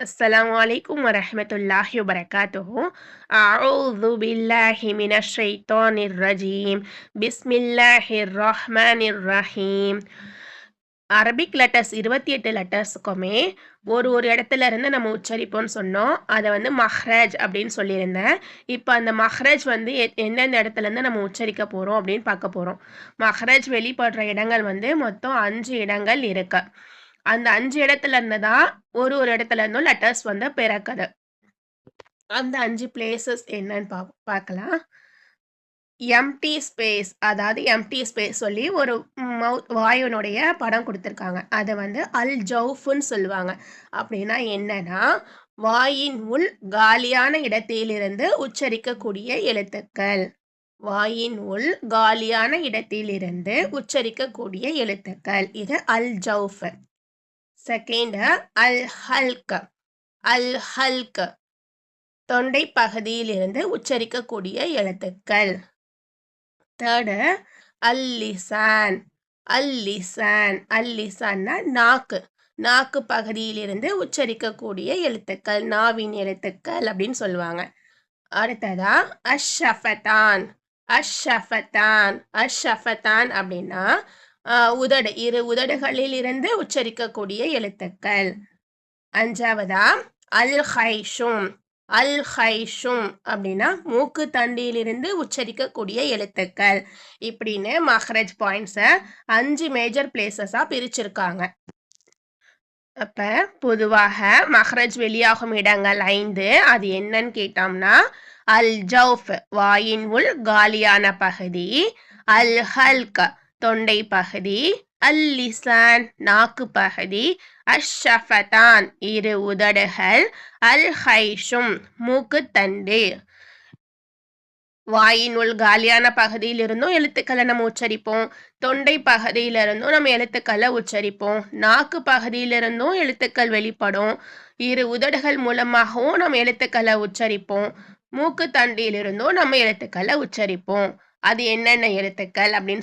السلام عليكم ورحمة الله وبركاته. أعوذ بالله من الشيطان الرجيم. بسم الله الرحمن الرحيم. Arabic letters 28 லெட்டர்ஸுக்குமே ஒரு இடத்துல இருந்து நம்ம உச்சரிப்போம்னு சொன்னோம். அதை வந்து மஹ்ரஜ் அப்படின்னு சொல்லியிருந்தேன். இப்போ அந்த மஹ்ரஜ் வந்து எந்தெந்த இடத்துல இருந்து நம்ம உச்சரிக்க போகிறோம் அப்படின்னு பார்க்க போகிறோம். மஹ்ரஜ் வெளிப்படுற இடங்கள் வந்து மொத்தம் 5 இடங்கள் இருக்கு. அந்த 5 இடத்துல இருந்து தான் ஒரு இடத்துல இருந்தும் லெட்டர்ஸ் வந்து பிறக்குது. அந்த 5 பிளேசஸ் என்னன்னு பார்க்கலாம். எம்டி ஸ்பேஸ், அதாவது எம்டி ஸ்பேஸ் சொல்லி ஒரு வாயுனுடைய படம் கொடுத்துருக்காங்க. அதை வந்து அல் ஜவுஃப்னு சொல்லுவாங்க. அப்படின்னா என்னன்னா, வாயின் உள் காலியான இடத்திலிருந்து உச்சரிக்கக்கூடிய எழுத்துக்கள். வாயின் உள் காலியான இடத்திலிருந்து உச்சரிக்கக்கூடிய எழுத்துக்கள். இது அல் ஜவுஃப். செகண்ட், அல் ஹல்க். அல் ஹல்க் தொண்டை பகுதியிலிருந்து உச்சரிக்கக்கூடிய எழுத்துக்கள். தேர்டு, அல் லிசான். அல் லிசான். அல் லிசான்னா நாக்கு. நாக்கு பகுதியிலிருந்து உச்சரிக்கக்கூடிய எழுத்துக்கள், நாவின் எழுத்துக்கள் அப்படின்னு சொல்லுவாங்க. அடுத்ததா அஷ்ஷஃபத்தான். அஷ்ஷஃபத்தான். அஷ்ஷஃபத்தான் அப்படின்னா உதடு, இரு உதடுகளில் இருந்து உச்சரிக்கக்கூடிய எழுத்துக்கள். அஞ்சாவதா அல் ஹைஷும். அல் ஹைஷும் அப்படின்னா மூக்கு தண்டியிலிருந்து உச்சரிக்கக்கூடிய எழுத்துக்கள். இப்படின்னு மஹ்ரஜ் பாயிண்ட்ஸை 5 மேஜர் பிளேசஸா பிரிச்சிருக்காங்க. அப்ப பொதுவாக மஹ்ரஜ் வெளியாகும் இடங்கள் 5. அது என்னன்னு கேட்டோம்னா, அல் ஜவுஃப் வாயின் உள் காலியான பகுதி, அல் ஹல்க் தொண்டை பகுதி, அல் லிசான் நாக்கு பகுதி, அஷ்ஷஃபத்தான் இரு உதடுகள், அல் ஹைஷும் மூக்குத்தண்டு. வாயின் உள் காலியான பகுதியிலிருந்தும் எழுத்துக்களை நம்ம உச்சரிப்போம். தொண்டை பகுதியிலிருந்தும் நம்ம எழுத்துக்களை உச்சரிப்போம். நாக்கு பகுதியிலிருந்தும் எழுத்துக்கள் வெளிப்படும். இரு உதடுகள் மூலமாகவும் நம்ம எழுத்துக்களை உச்சரிப்போம். மூக்கு தண்டியிலிருந்தும் நம்ம எழுத்துக்களை உச்சரிப்போம். அது என்னென்ன எழுத்துக்கள் அப்படின்னு